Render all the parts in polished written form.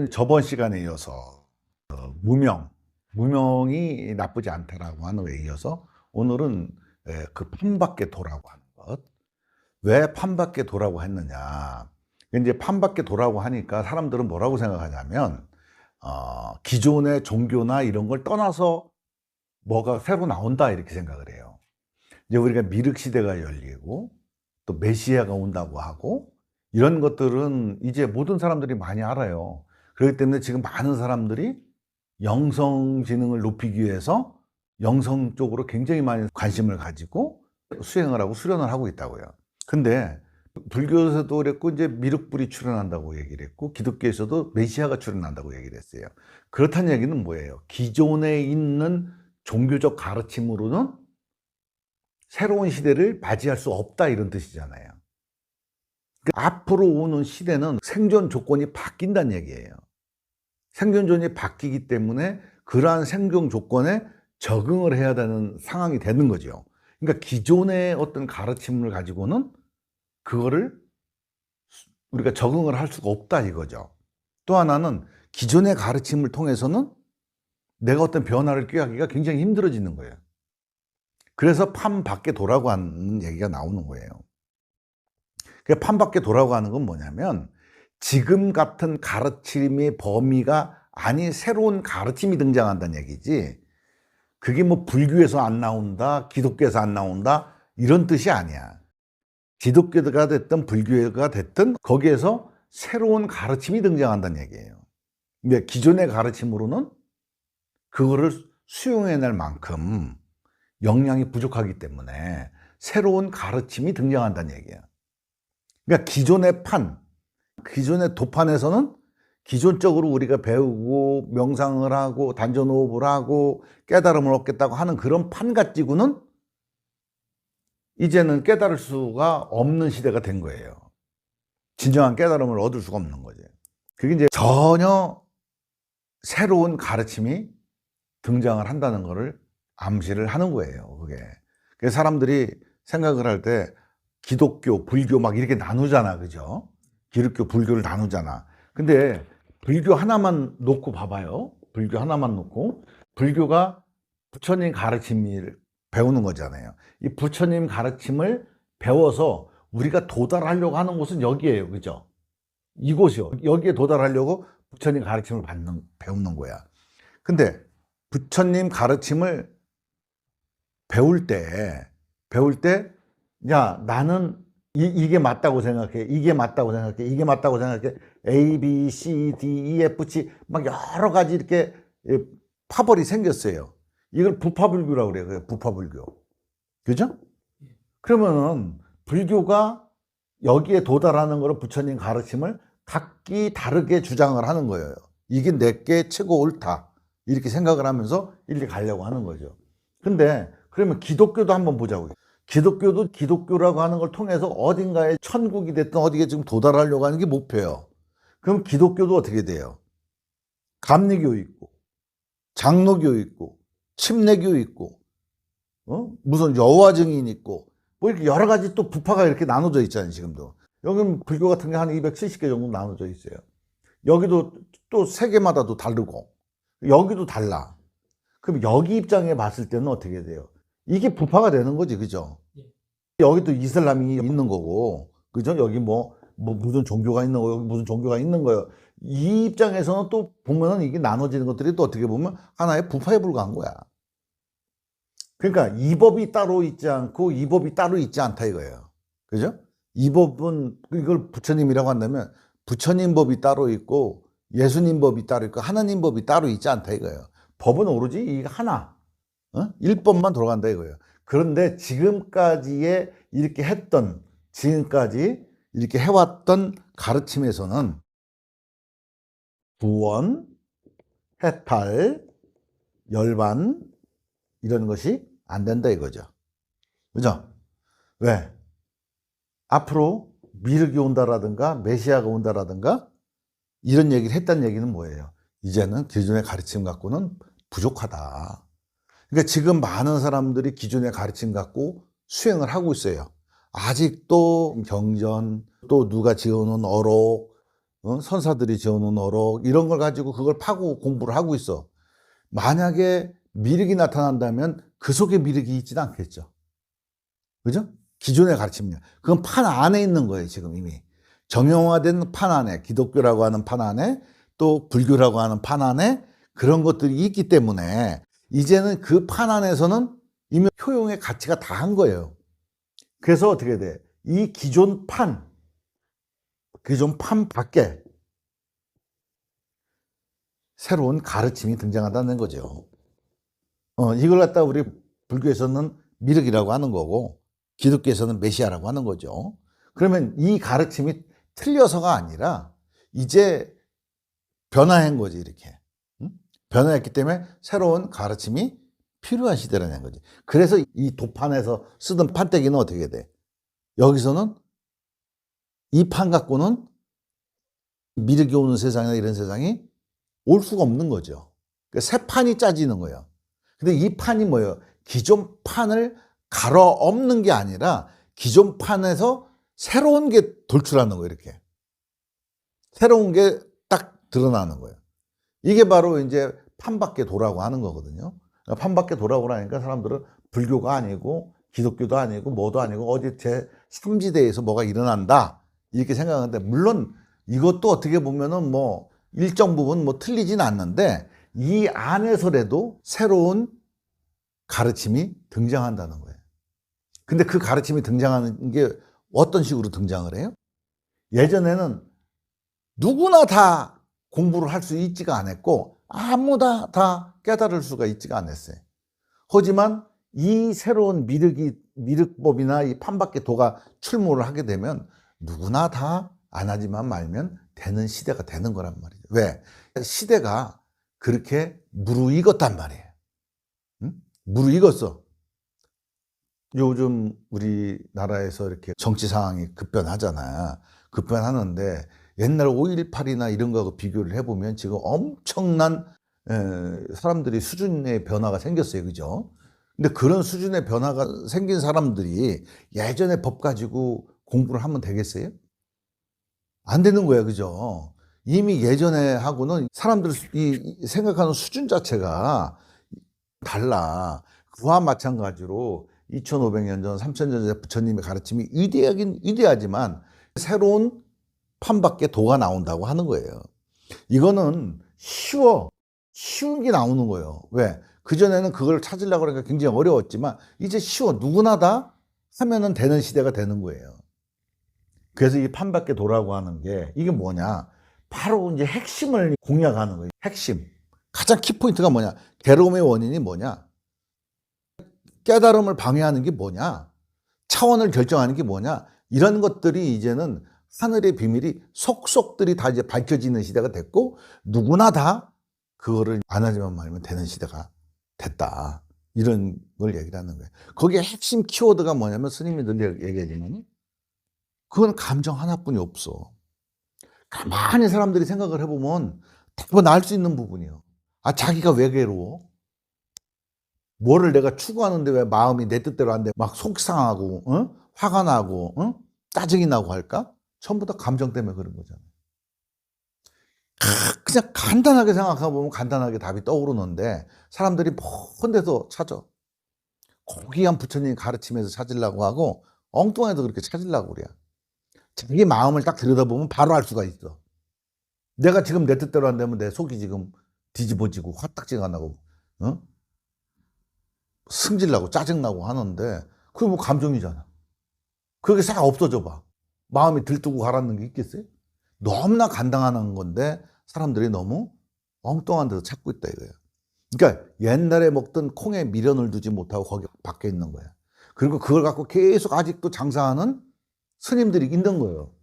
오늘은 저번 시간에 이어서 무명이 나쁘지 않다라고 하는 거에 이어서 오늘은 그 판밖에 도라고 하는 것. 왜 판밖에 도라고 했느냐. 이제 판밖에 도라고 하니까 사람들은 뭐라고 생각하냐면 기존의 종교나 이런 걸 떠나서 뭐가 새로 나온다 이렇게 생각을 해요. 이제 우리가 미륵 시대가 열리고 또 메시아가 온다고 하고 이런 것들은 이제 모든 사람들이 많이 알아요. 그렇기 때문에 지금 많은 사람들이 영성지능을 높이기 위해서 영성 쪽으로 굉장히 많이 관심을 가지고 수행을 하고 수련을 하고 있다고요. 근데 불교에서도 그랬고 이제 미륵불이 출현한다고 얘기를 했고 기독교에서도 메시아가 출현한다고 얘기를 했어요. 그렇다는 얘기는 뭐예요? 기존에 있는 종교적 가르침으로는 새로운 시대를 맞이할 수 없다 이런 뜻이잖아요. 그러니까 앞으로 오는 시대는 생존 조건이 바뀐다는 얘기예요. 생존 조건이 바뀌기 때문에 그러한 생존 조건에 적응을 해야 되는 상황이 되는 거죠. 그러니까 기존의 어떤 가르침을 가지고는 그거를 우리가 적응을 할 수가 없다 이거죠. 또 하나는 기존의 가르침을 통해서는 내가 어떤 변화를 꾀하기가 굉장히 힘들어지는 거예요. 그래서 판 밖에 도라고 하는 얘기가 나오는 거예요. 판 밖에 도라고 하는 건 뭐냐면 지금 같은 가르침의 범위가 아닌 새로운 가르침이 등장한다는 얘기지, 그게 뭐 불교에서 안 나온다, 기독교에서 안 나온다 이런 뜻이 아니야. 기독교가 됐든 불교가 됐든 거기에서 새로운 가르침이 등장한다는 얘기예요. 근데 기존의 가르침으로는 그거를 수용해낼 만큼 역량이 부족하기 때문에 새로운 가르침이 등장한다는 얘기예요. 그러니까 기존의 도판에서는 기존적으로 우리가 배우고 명상을 하고 단전호흡을 하고 깨달음을 얻겠다고 하는 그런 판 가지고는 이제는 깨달을 수가 없는 시대가 된 거예요. 진정한 깨달음을 얻을 수가 없는 거죠. 그게 이제 전혀 새로운 가르침이 등장을 한다는 것을 암시를 하는 거예요. 그게. 그래서 사람들이 생각을 할 때 기독교, 불교 막 이렇게 나누잖아. 그죠? 기독교, 불교를 나누잖아. 근데 불교 하나만 놓고 봐봐요. 불교 하나만 놓고. 불교가 부처님 가르침을 배우는 거잖아요. 이 부처님 가르침을 배워서 우리가 도달하려고 하는 곳은 여기예요. 그죠? 이곳이요. 여기에 도달하려고 부처님 가르침을 배우는 거야. 근데 부처님 가르침을 배울 때, 야, 나는 이게 맞다고 생각해. 이게 맞다고 생각해. 이게 맞다고 생각해. A, B, C, D, E, F, G 막 여러 가지 이렇게 파벌이 생겼어요. 이걸 부파불교라고 그래요. 부파불교. 그죠? 그러면은 불교가 여기에 도달하는 거로 부처님 가르침을 각기 다르게 주장을 하는 거예요. 이게 내게 최고 옳다. 이렇게 생각을 하면서 이렇게 가려고 하는 거죠. 근데 그러면 기독교도 한번 보자고요. 기독교도 기독교라고 하는 걸 통해서 어딘가에 천국이 됐든 어디에 지금 도달하려고 하는 게 목표예요. 그럼 기독교도 어떻게 돼요? 감리교 있고, 장로교 있고, 침례교 있고, 무슨 여호와 증인 있고, 뭐 이렇게 여러 가지 또 부파가 이렇게 나눠져 있잖아요, 지금도. 여기는 불교 같은 게 한 270개 정도 나눠져 있어요. 여기도 또 세계마다도 다르고, 여기도 달라. 그럼 여기 입장에 봤을 때는 어떻게 돼요? 이게 부파가 되는 거지, 그죠? 여기 또 이슬람이 있는 거고, 그죠? 여기 뭐 무슨 종교가 있는 거고, 여기 무슨 종교가 있는 거예요. 이 입장에서는 또 보면은 이게 나눠지는 것들이 또 어떻게 보면 하나의 부파에 불과한 거야. 그러니까 이 법이 따로 있지 않고 이 법이 따로 있지 않다 이거예요. 그죠? 이 법은 이걸 부처님이라고 한다면 부처님 법이 따로 있고 예수님 법이 따로 있고 하나님 법이 따로 있지 않다 이거예요. 법은 오로지 이 하나, 일법만 돌아간다 이거예요. 그런데 지금까지 이렇게 해왔던 가르침에서는 구원, 해탈, 열반 이런 것이 안 된다 이거죠. 그죠? 왜? 앞으로 미륵이 온다라든가 메시아가 온다라든가 이런 얘기를 했다는 얘기는 뭐예요? 이제는 기존의 가르침 갖고는 부족하다. 그러니까 지금 많은 사람들이 기존의 가르침 갖고 수행을 하고 있어요. 아직도 경전, 또 누가 지어놓은 어록, 선사들이 지어놓은 어록 이런 걸 가지고 그걸 파고 공부를 하고 있어. 만약에 미륵이 나타난다면 그 속에 미륵이 있지는 않겠죠. 그죠? 기존의 가르침이야. 그건 판 안에 있는 거예요, 지금 이미. 정형화된 판 안에, 기독교라고 하는 판 안에, 또 불교라고 하는 판 안에 그런 것들이 있기 때문에 이제는 그 판 안에서는 이미 효용의 가치가 다 한 거예요. 그래서 어떻게 돼? 이 기존 판 밖에 새로운 가르침이 등장한다는 거죠. 이걸 갖다 우리 불교에서는 미륵이라고 하는 거고 기독교에서는 메시아라고 하는 거죠. 그러면 이 가르침이 틀려서가 아니라 이제 변화한 거지, 이렇게. 변화했기 때문에 새로운 가르침이 필요한 시대라는 거지. 그래서 이 도판에서 쓰던 판때기는 어떻게 돼? 여기서는 이 판 갖고는 미륵이 오는 세상이나 이런 세상이 올 수가 없는 거죠. 그러니까 새 판이 짜지는 거예요. 근데 이 판이 뭐예요? 기존 판을 갈아 엎는 게 아니라 기존 판에서 새로운 게 돌출하는 거예요, 이렇게. 새로운 게 딱 드러나는 거예요. 이게 바로 이제 판밖에 도라고 하는 거거든요. 판밖에 도라고 하니까 사람들은 불교가 아니고 기독교도 아니고 뭐도 아니고 어디 제 3지대에서 뭐가 일어난다 이렇게 생각하는데, 물론 이것도 어떻게 보면은 뭐 일정 부분 뭐 틀리진 않는데 이 안에서라도 새로운 가르침이 등장한다는 거예요. 근데 그 가르침이 등장하는 게 어떤 식으로 등장을 해요? 예전에는 누구나 다 공부를 할 수 있지가 않았고 아무나 다 깨달을 수가 있지가 않았어요. 하지만 이 새로운 미륵법이나 이 판밖에 도가 출몰을 하게 되면 누구나 다 안 하지만 말면 되는 시대가 되는 거란 말이죠. 왜? 시대가 그렇게 무르익었단 말이에요. 응? 무르익었어. 요즘 우리나라에서 이렇게 정치 상황이 급변하잖아. 급변하는데 옛날 5.18이나 이런 거하고 비교를 해보면 지금 엄청난 사람들이 수준의 변화가 생겼어요. 그죠? 근데 그런 수준의 변화가 생긴 사람들이 예전에 법 가지고 공부를 하면 되겠어요? 안 되는 거예요. 그죠? 이미 예전에 하고는 사람들이 생각하는 수준 자체가 달라. 그와 마찬가지로 2500년 전, 3000년 전 부처님의 가르침이 위대하긴 위대하지만 새로운 판밖에 도가 나온다고 하는 거예요. 이거는 쉬운 게 나오는 거예요. 왜? 그전에는 그걸 찾으려고 하니까 굉장히 어려웠지만 이제 쉬워. 누구나 다 하면은 되는 시대가 되는 거예요. 그래서 이 판밖에 도라고 하는 게 이게 뭐냐? 바로 이제 핵심을 공략하는 거예요. 핵심. 가장 키포인트가 뭐냐? 괴로움의 원인이 뭐냐? 깨달음을 방해하는 게 뭐냐? 차원을 결정하는 게 뭐냐? 이런 것들이 이제는 하늘의 비밀이 속속들이 다 이제 밝혀지는 시대가 됐고 누구나 다 그거를 안 하지만 말면 되는 시대가 됐다. 이런 걸 얘기를 하는 거예요. 거기에 핵심 키워드가 뭐냐면 스님이 늘 얘기하지만 그건 감정 하나뿐이 없어. 가만히 사람들이 생각을 해보면 대부분 알 수 있는 부분이에요. 아, 자기가 왜 괴로워? 뭐를 내가 추구하는데 왜 마음이 내 뜻대로 안 돼? 막 속상하고, 화가 나고, 짜증이 나고 할까? 전부 다 감정 때문에 그런 거잖아요. 그냥 간단하게 생각해보면 간단하게 답이 떠오르는데 사람들이 먼 데서 찾아. 고귀한 부처님 가르침에서 찾으려고 하고 엉뚱해서 그렇게 찾으려고 그래. 자기 마음을 딱 들여다보면 바로 알 수가 있어. 내가 지금 내 뜻대로 안 되면 내 속이 지금 뒤집어지고 화딱지가 나고 승질나고 짜증나고 하는데 그게 뭐 감정이잖아. 그게 싹 없어져 봐. 마음이 들뜨고 가라앉는 게 있겠어요? 너무나 간단한 건데 사람들이 너무 엉뚱한 데서 찾고 있다 이거예요. 그러니까 옛날에 먹던 콩에 미련을 두지 못하고 거기 박혀 있는 거야. 그리고 그걸 갖고 계속 아직도 장사하는 스님들이 있는 거예요.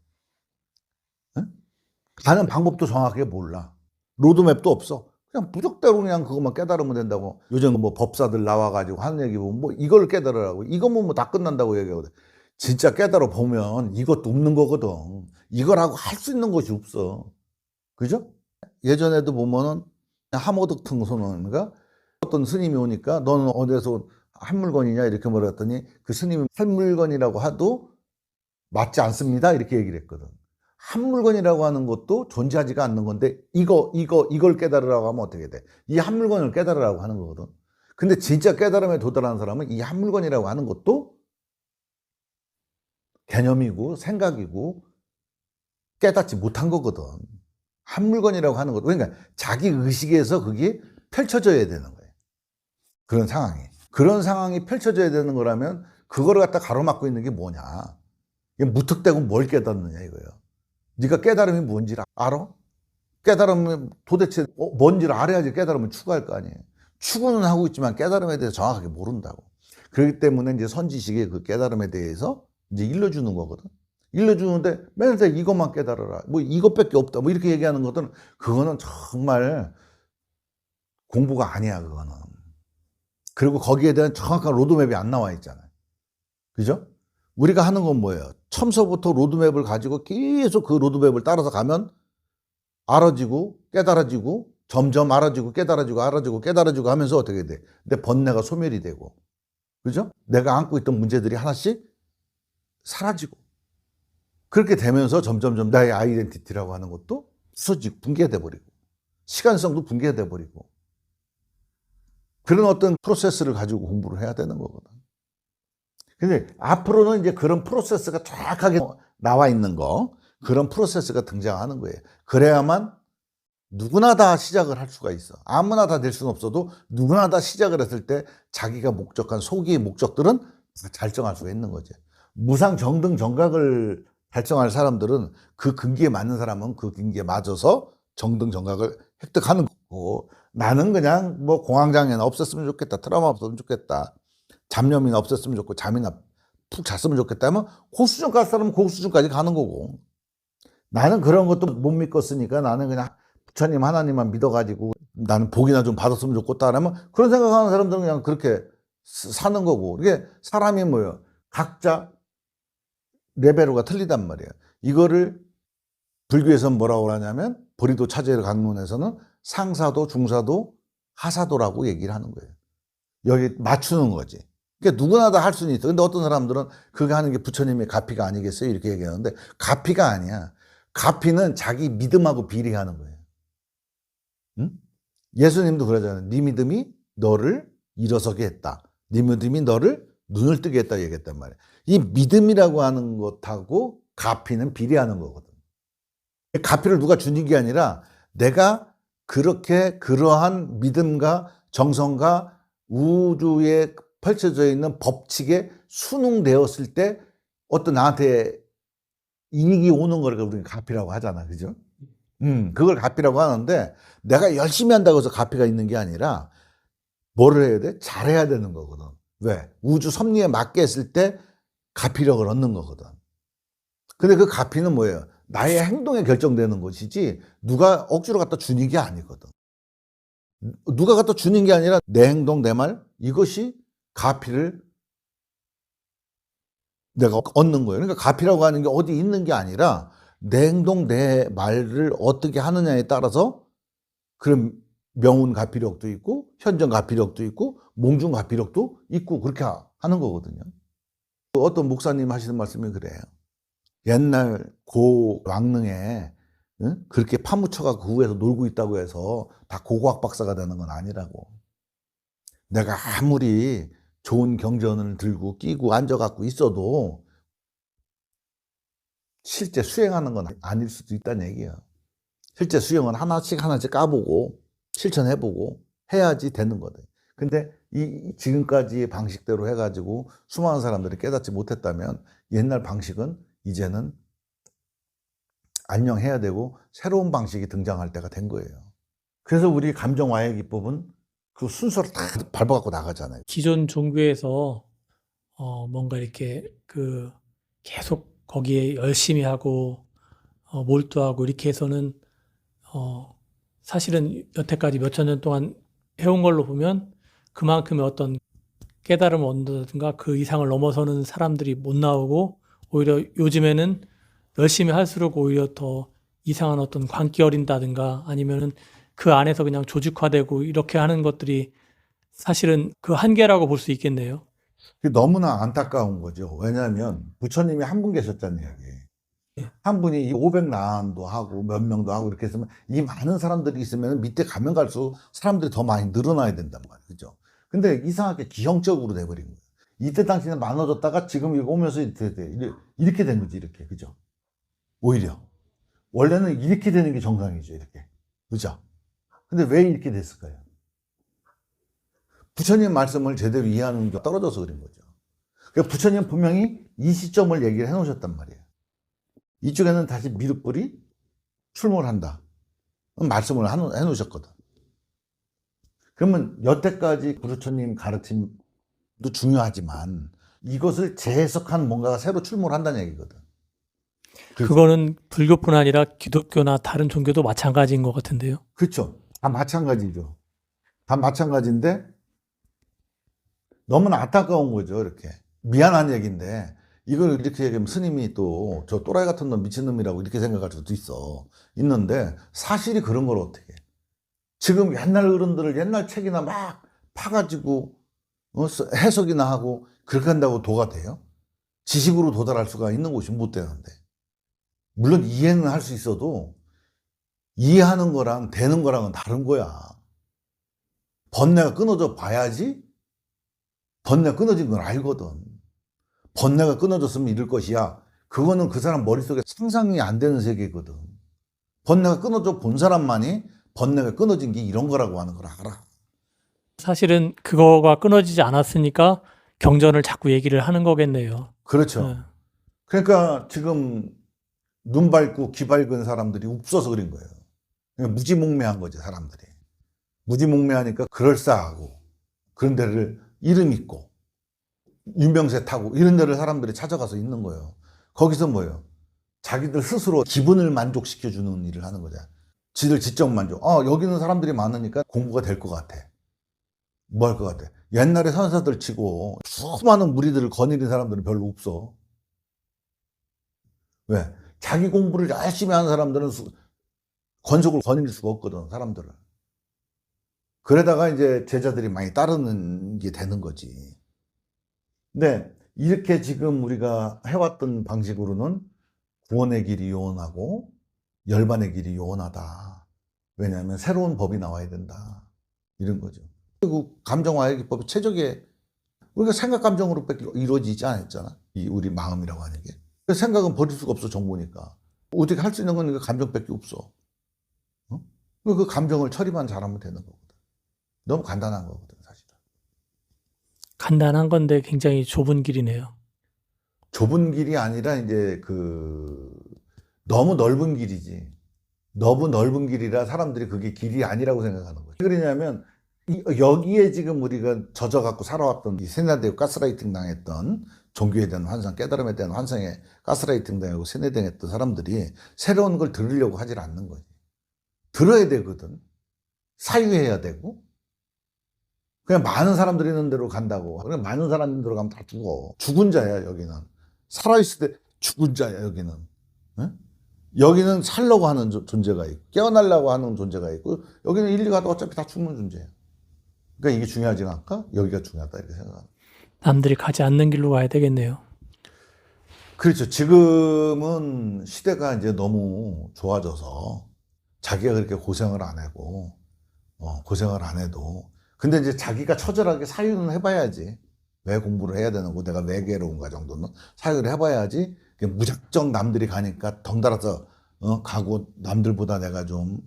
가는 방법도 정확하게 몰라. 로드맵도 없어. 그냥 무적대로 그냥 그것만 깨달으면 된다고. 요즘 뭐 법사들 나와가지고 하는 얘기 보면 뭐 이걸 깨달으라고. 이거면 뭐 다 끝난다고 얘기하거든. 진짜 깨달아 보면 이것도 없는 거거든. 이걸 하고 할 수 있는 것이 없어. 그죠? 예전에도 보면은 하모득통선언가 어떤 스님이 오니까 너는 어디서 한 물건이냐 이렇게 물었더니 그 스님이 한 물건이라고 하도 맞지 않습니다 이렇게 얘기를 했거든. 한 물건이라고 하는 것도 존재하지가 않는 건데 이걸 깨달으라고 하면 어떻게 돼? 이 한 물건을 깨달으라고 하는 거거든. 근데 진짜 깨달음에 도달하는 사람은 이 한 물건이라고 하는 것도 개념이고 생각이고 깨닫지 못한 거거든. 한 물건이라고 하는 것도, 그러니까 자기 의식에서 그게 펼쳐져야 되는 거예요. 그런 상황이 펼쳐져야 되는 거라면 그거를 갖다 가로막고 있는 게 뭐냐. 이게 무턱대고 뭘 깨닫느냐 이거예요. 네가 깨달음이 뭔지를 알아? 깨달음이 도대체 뭔지를 알아야지 깨달음을 추구할 거 아니에요. 추구는 하고 있지만 깨달음에 대해서 정확하게 모른다고. 그렇기 때문에 이제 선지식의 그 깨달음에 대해서 이제 일러주는 거거든. 일러주는데 맨날 이것만 깨달아라. 뭐 이것밖에 없다. 뭐 이렇게 얘기하는 것들은 그거는 정말 공부가 아니야, 그거는. 그리고 거기에 대한 정확한 로드맵이 안 나와 있잖아요. 그죠? 우리가 하는 건 뭐예요? 처음서부터 로드맵을 가지고 계속 그 로드맵을 따라서 가면 알아지고 깨달아지고 점점 알아지고 깨달아지고 하면서 어떻게 돼? 내 번뇌가 소멸이 되고, 그죠? 내가 안고 있던 문제들이 하나씩 사라지고, 그렇게 되면서 점점점 나의 아이덴티티라고 하는 것도 부서지고 붕괴돼 버리고, 시간성도 붕괴돼 버리고, 그런 어떤 프로세스를 가지고 공부를 해야 되는 거거든. 근데 앞으로는 이제 그런 프로세스가 정확하게 나와 있는 거, 그런 프로세스가 등장하는 거예요. 그래야만 누구나 다 시작을 할 수가 있어. 아무나 다 될 수는 없어도 누구나 다 시작을 했을 때 자기가 목적한 소기의 목적들은 잘 정할 수가 있는 거죠. 무상 정등 정각을 달성할 사람들은 그 근기에 맞는 사람은 그 근기에 맞아서 정등 정각을 획득하는 거고, 나는 그냥 뭐 공황장애나 없었으면 좋겠다, 트라우마 없었으면 좋겠다, 잡념이나 없었으면 좋고 잠이나 푹 잤으면 좋겠다 하면 고수준 갈 사람은 고수준까지 가는 거고, 나는 그런 것도 못 믿겠으니까 나는 그냥 부처님 하나님만 믿어가지고 나는 복이나 좀 받았으면 좋겠다 하면 그런 생각하는 사람들은 그냥 그렇게 사는 거고, 이게 사람이 뭐예요? 각자 레벨로가 틀리단 말이에요. 이거를 불교에서는 뭐라고 하냐면 보리도 차제일 강론에서는 상사도 중사도 하사도라고 얘기를 하는 거예요. 여기 맞추는 거지. 그러니까 누구나 다 할 수는 있어. 근데 어떤 사람들은 그거 하는 게 부처님의 가피가 아니겠어요? 이렇게 얘기하는데 가피가 아니야. 가피는 자기 믿음하고 비례하는 거예요. 응? 예수님도 그러잖아요. 네 믿음이 너를 일어서게 했다. 네 믿음이 너를 눈을 뜨게 했다 얘기했단 말이에요. 이 믿음이라고 하는 것하고 가피는 비례하는 거거든. 가피를 누가 주는 게 아니라 내가 그렇게 그러한 믿음과 정성과 우주에 펼쳐져 있는 법칙에 순응되었을 때 어떤 나한테 이익이 오는 걸 우리가 가피라고 하잖아. 그죠? 그걸 가피라고 하는데 내가 열심히 한다고 해서 가피가 있는 게 아니라 뭐를 해야 돼? 잘해야 되는 거거든. 왜? 우주 섭리에 맞게 했을 때 가피력을 얻는 거거든. 근데 그 가피는 뭐예요? 나의 행동에 결정되는 것이지 누가 억지로 갖다 주는 게 아니거든. 누가 갖다 주는 게 아니라 내 행동, 내 말, 이것이 가피를 내가 얻는 거예요. 그러니까 가피라고 하는 게 어디 있는 게 아니라 내 행동, 내 말을 어떻게 하느냐에 따라서 그런 명운 가피력도 있고 현정 가피력도 있고 몽중 가피력도 있고 그렇게 하는 거거든요. 어떤 목사님 하시는 말씀이 그래요. 옛날 고 왕릉에 그렇게 파묻혀가 그 후에서 놀고 있다고 해서 다 고고학 박사가 되는 건 아니라고. 내가 아무리 좋은 경전을 들고 끼고 앉아갖고 있어도 실제 수행하는 건 아닐 수도 있다는 얘기예요. 실제 수행은 하나씩 까보고 실천해보고 해야지 되는 거다. 근데 이 지금까지의 방식대로 해가지고 수많은 사람들이 깨닫지 못했다면 옛날 방식은 이제는 안녕해야 되고 새로운 방식이 등장할 때가 된 거예요. 그래서 우리 감정와해 기법은 그 순서를 다 밟아갖고 나가잖아요. 기존 종교에서 뭔가 이렇게 계속 거기에 열심히 하고 몰두하고 이렇게 해서는 사실은 여태까지 몇천 년 동안 해온 걸로 보면 그만큼의 어떤 깨달음을 얻는다든가 그 이상을 넘어서는 사람들이 못 나오고 오히려 요즘에는 열심히 할수록 오히려 더 이상한 어떤 광기 어린다든가 아니면은 그 안에서 그냥 조직화되고 이렇게 하는 것들이 사실은 그 한계라고 볼 수 있겠네요. 너무나 안타까운 거죠. 왜냐하면 부처님이 한 분 계셨다는 이야기예요. 한 분이 500난도 하고 몇 명도 하고 이렇게 했으면 이 많은 사람들이 있으면 밑에 가면 갈수록 사람들이 더 많이 늘어나야 된단 말이에요. 그죠? 근데 이상하게 기형적으로 돼버린 거예요. 이때 당시에는 많아졌다가 지금 이거 오면서 이렇게 된 거지, 이렇게. 그죠? 오히려. 원래는 이렇게 되는 게 정상이죠, 이렇게. 그죠? 근데 왜 이렇게 됐을까요? 부처님 말씀을 제대로 이해하는 게 떨어져서 그런 거죠. 그러니까 부처님 분명히 이 시점을 얘기를 해 놓으셨단 말이에요. 이쪽에는 다시 미륵불이 출몰한다. 말씀을 해 놓으셨거든. 그러면 여태까지 부처님 가르침도 중요하지만 이것을 재해석한 뭔가가 새로 출몰한다는 얘기거든. 그거는 불교뿐 아니라 기독교나 다른 종교도 마찬가지인 것 같은데요. 그렇죠. 다 마찬가지죠. 다 마찬가지인데 너무나 안타까운 거죠. 이렇게. 미안한 얘기인데 이걸 이렇게 얘기하면 스님이 또 저 또라이 같은 놈 미친놈이라고 이렇게 생각할 수도 있는데 사실이 그런 걸 어떻게 해. 지금 옛날 어른들을 옛날 책이나 막 파가지고 해석이나 하고 그렇게 한다고 도가 돼요? 지식으로 도달할 수가 있는 곳이 못 되는데. 물론 이해는 할 수 있어도 이해하는 거랑 되는 거랑은 다른 거야. 번뇌가 끊어져 봐야지 번뇌가 끊어진 건 알거든. 번뇌가 끊어졌으면 이럴 것이야. 그거는 그 사람 머릿속에 상상이 안 되는 세계거든. 번뇌가 끊어져 본 사람만이 번뇌가 끊어진 게 이런 거라고 하는 걸 알아. 사실은 그거가 끊어지지 않았으니까 경전을 자꾸 얘기를 하는 거겠네요. 그렇죠. 네. 그러니까 지금 눈 밝고 귀 밝은 사람들이 없어서 그런 거예요. 그러니까 무지몽매한 거지, 사람들이. 무지몽매하니까 그럴싸하고 그런 데를 이름 있고 유명세 타고 이런 데를 사람들이 찾아가서 있는 거예요. 거기서 뭐예요? 자기들 스스로 기분을 만족시켜주는 일을 하는 거죠. 지들 지적 만족. 여기는 사람들이 많으니까 공부가 될 것 같아. 뭐 할 것 같아? 옛날에 선사들 치고 수많은 무리들을 거느린 사람들은 별로 없어. 왜? 자기 공부를 열심히 하는 사람들은 권속을 거느릴 수가 없거든, 사람들을. 그러다가 이제 제자들이 많이 따르는 게 되는 거지. 근데 이렇게 지금 우리가 해왔던 방식으로는 구원의 길이 요원하고 열반의 길이 요원하다. 왜냐하면 새로운 법이 나와야 된다. 이런 거죠. 그리고 감정화의 기법이 최적의 우리가 생각 감정으로밖에 이루어지지 않았잖아. 이 우리 마음이라고 하는 게. 생각은 버릴 수가 없어, 정보니까. 어떻게 할 수 있는 건 그 감정밖에 없어. 그 감정을 처리만 잘하면 되는 거거든. 너무 간단한 거거든, 사실은. 간단한 건데 굉장히 좁은 길이네요. 좁은 길이 아니라 이제 너무 넓은 길이지. 너무 넓은 길이라 사람들이 그게 길이 아니라고 생각하는 거죠. 왜 그러냐면 여기에 지금 우리가 젖어갖고 살아왔던 이 세뇌되고 가스라이팅 당했던 종교에 대한 환상, 깨달음에 대한 환상에 가스라이팅 당하고 세뇌당했던 사람들이 새로운 걸 들으려고 하질 않는 거지. 들어야 되거든. 사유해야 되고. 그냥 많은 사람들이 있는 대로 간다고. 그냥 많은 사람이 있는 대로 가면 다 죽어. 죽은 자야, 여기는. 살아있을 때 죽은 자야, 여기는. 네? 여기는 살려고 하는 존재가 있고, 깨어나려고 하는 존재가 있고, 여기는 일리 가도 어차피 다 죽는 존재야. 그러니까 이게 중요하지 않을까? 여기가 중요하다, 이렇게 생각합니다. 남들이 가지 않는 길로 가야 되겠네요. 그렇죠. 지금은 시대가 이제 너무 좋아져서 자기가 그렇게 고생을 안 하고, 고생을 안 해도. 근데 이제 자기가 처절하게 사유는 해봐야지. 왜 공부를 해야 되는 거, 내가 왜 괴로운가 정도는 사유를 해봐야지. 무작정 남들이 가니까 덩달아서 가고 남들보다 내가 좀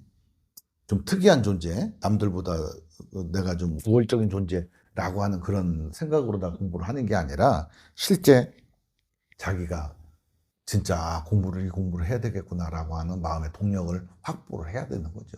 특이한 존재, 남들보다 내가 좀 우월적인 존재라고 하는 그런 생각으로다 공부를 하는 게 아니라 실제 자기가 진짜 이 공부를 해야 되겠구나라고 하는 마음의 동력을 확보를 해야 되는 거죠.